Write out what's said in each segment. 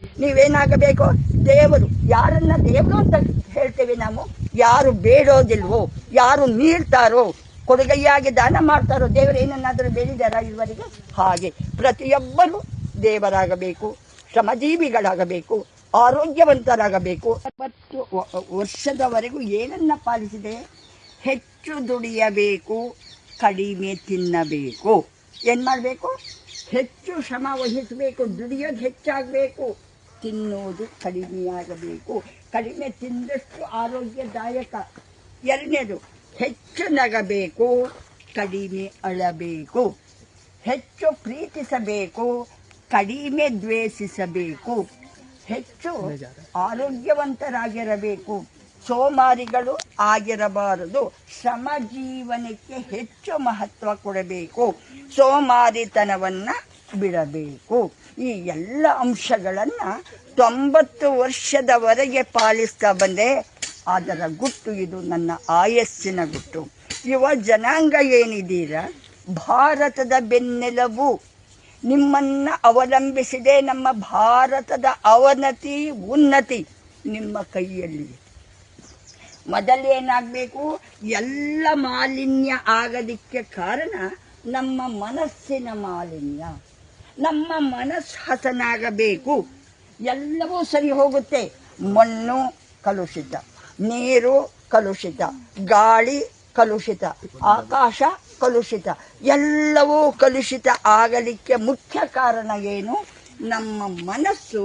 ನೀವೇನಾಗಬೇಕು? ದೇವರು. ಯಾರನ್ನ ದೇವರು ಅಂತ ಹೇಳ್ತೇವೆ ನಾವು? ಯಾರು ಬೇಡೋದಿಲ್ವೋ, ಯಾರು ನೀಡ್ತಾರೋ, ಕೊಡುಗೈಯಾಗಿ ದಾನ ಮಾಡ್ತಾರೋ, ದೇವರು ಏನನ್ನಾದರೂ ಬೇಡಿದಾರ ಇದುವರೆಗೆ? ಹಾಗೆ ಪ್ರತಿಯೊಬ್ಬರು ದೇವರಾಗಬೇಕು, ಶ್ರಮಜೀವಿಗಳಾಗಬೇಕು, ಆರೋಗ್ಯವಂತರಾಗಬೇಕು. 40 ವರ್ಷದವರೆಗೂ ಏನನ್ನ ಪಾಲಿಸಿದೆ? ಹೆಚ್ಚು ದುಡಿಯಬೇಕು, ಕಡಿಮೆ ತಿನ್ನಬೇಕು. ಏನು ಮಾಡಬೇಕು? ಹೆಚ್ಚು ಶ್ರಮ ವಹಿಸಬೇಕು, ದುಡಿಯೋದು ಹೆಚ್ಚಾಗಬೇಕು, ತಿನ್ನೋದು ಕಡಿಮೆಯಾಗಬೇಕು. ಕಡಿಮೆ ತಿಂದಷ್ಟು ಆರೋಗ್ಯದಾಯಕ. ಎರಡನೇದು, ಹೆಚ್ಚು ನಗಬೇಕು, ಕಡಿಮೆ ಅಳಬೇಕು. ಹೆಚ್ಚು ಪ್ರೀತಿಸಬೇಕು, ಕಡಿಮೆ ದ್ವೇಷಿಸಬೇಕು. ಹೆಚ್ಚು ಆರೋಗ್ಯವಂತರಾಗಿರಬೇಕು, ಸೋಮಾರಿಗಳು ಆಗಿರಬಾರದು. ಶ್ರಮ ಜೀವನಕ್ಕೆ ಹೆಚ್ಚು ಮಹತ್ವ ಕೊಡಬೇಕು, ಸೋಮಾರಿತನವನ್ನು ಬಿಡಬೇಕು. ಈ ಎಲ್ಲ ಅಂಶಗಳನ್ನು 90 ವರ್ಷದವರೆಗೆ ಪಾಲಿಸ್ತಾ ಬಂದೆ. ಅದರ ಗುಟ್ಟು ಇದು, ನನ್ನ ಆಯಸ್ಸಿನ ಗುಟ್ಟು. ಯುವ ಜನಾಂಗ ಏನಿದ್ದೀರ, ಭಾರತದ ಬೆನ್ನೆಲುಬು. ನಿಮ್ಮನ್ನು ಅವಲಂಬಿಸಿದೆ ನಮ್ಮ ಭಾರತದ ಅವನತಿ ಉನ್ನತಿ ನಿಮ್ಮ ಕೈಯಲ್ಲಿದೆ. ಮೊದಲೇನಾಗಬೇಕು? ಎಲ್ಲ ಮಾಲಿನ್ಯ ಆಗೋದಕ್ಕೆ ಕಾರಣ ನಮ್ಮ ಮನಸ್ಸಿನ ಮಾಲಿನ್ಯ. ನಮ್ಮ ಮನಸ್ಸು ಹಸನಾಗಬೇಕು, ಎಲ್ಲವೂ ಸರಿ ಹೋಗುತ್ತೆ. ಮಣ್ಣು ಕಲುಷಿತ, ನೀರು ಕಲುಷಿತ, ಗಾಳಿ ಕಲುಷಿತ, ಆಕಾಶ ಕಲುಷಿತ, ಎಲ್ಲವೂ ಕಲುಷಿತ ಆಗಲಿಕ್ಕೆ ಮುಖ್ಯ ಕಾರಣ ಏನು? ನಮ್ಮ ಮನಸ್ಸು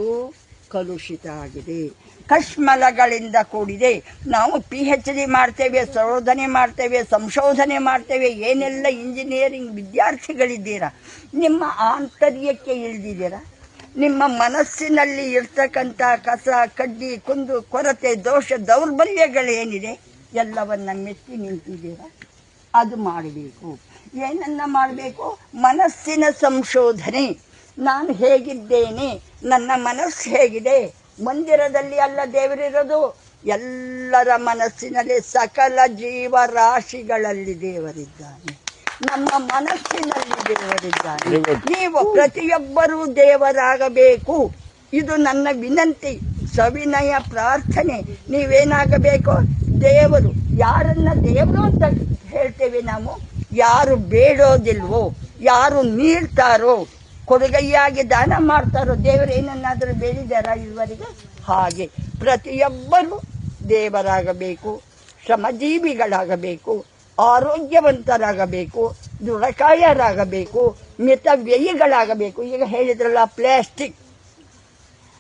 ಕಲುಷಿತ ಆಗಿದೆ, ಕಶ್ಮಲಗಳಿಂದ ಕೂಡಿದೆ. ನಾವು PhD ಮಾಡ್ತೇವೆ, ಶೋಧನೆ ಮಾಡ್ತೇವೆ, ಸಂಶೋಧನೆ ಮಾಡ್ತೇವೆ, ಏನೆಲ್ಲ ಇಂಜಿನಿಯರಿಂಗ್ ವಿದ್ಯಾರ್ಥಿಗಳಿದ್ದೀರಾ, ನಿಮ್ಮ ಆಂತರ್ಯಕ್ಕೆ ಇಳಿದಿದ್ದೀರಾ? ನಿಮ್ಮ ಮನಸ್ಸಿನಲ್ಲಿ ಇರ್ತಕ್ಕಂಥ ಕಸ, ಕಡ್ಡಿ, ಕುಂದು ಕೊರತೆ, ದೋಷ, ದೌರ್ಬಲ್ಯಗಳೇನಿದೆ ಎಲ್ಲವನ್ನ ಮೆಟ್ಟಿ ನಿಂತಿದ್ದೀರಾ? ಅದು ಮಾಡಬೇಕು. ಏನನ್ನ ಮಾಡಬೇಕು? ಮನಸ್ಸಿನ ಸಂಶೋಧನೆ. ನಾನು ಹೇಗಿದ್ದೇನೆ, ನನ್ನ ಮನಸ್ಸು ಹೇಗಿದೆ? ಮಂದಿರದಲ್ಲಿ ಅಲ್ಲ ದೇವರಿರೋದು, ಎಲ್ಲರ ಮನಸ್ಸಿನಲ್ಲಿ, ಸಕಲ ಜೀವರಾಶಿಗಳಲ್ಲಿ ದೇವರಿದ್ದಾನೆ, ನಮ್ಮ ಮನಸ್ಸಿನಲ್ಲಿ ದೇವರಿದ್ದಾನೆ. ನೀವು ಪ್ರತಿಯೊಬ್ಬರೂ ದೇವರಾಗಬೇಕು. ಇದು ನನ್ನ ವಿನಂತಿ, ಸವಿನಯ ಪ್ರಾರ್ಥನೆ. ನೀವೇನಾಗಬೇಕು? ದೇವರು. ಯಾರನ್ನ ದೇವರು ಅಂತ ಹೇಳ್ತೇವೆ ನಾವು? ಯಾರು ಬೇಡೋದಿಲ್ವೋ, ಯಾರು ನೀಡ್ತಾರೋ, ಕೊಡುಗೈಯಾಗಿ ದಾನ ಮಾಡ್ತಾರೋ, ದೇವರು ಏನನ್ನಾದರೂ ಬೇಡಿದಾರ ಇದುವರೆಗೆ? ಹಾಗೆ ಪ್ರತಿಯೊಬ್ಬರು ದೇವರಾಗಬೇಕು, ಶ್ರಮಜೀವಿಗಳಾಗಬೇಕು, ಆರೋಗ್ಯವಂತರಾಗಬೇಕು, ದೃಢಕಾಯರಾಗಬೇಕು, ಮಿತವ್ಯಯಿಗಳಾಗಬೇಕು. ಈಗ ಹೇಳಿದ್ರಲ್ಲ ಪ್ಲಾಸ್ಟಿಕ್,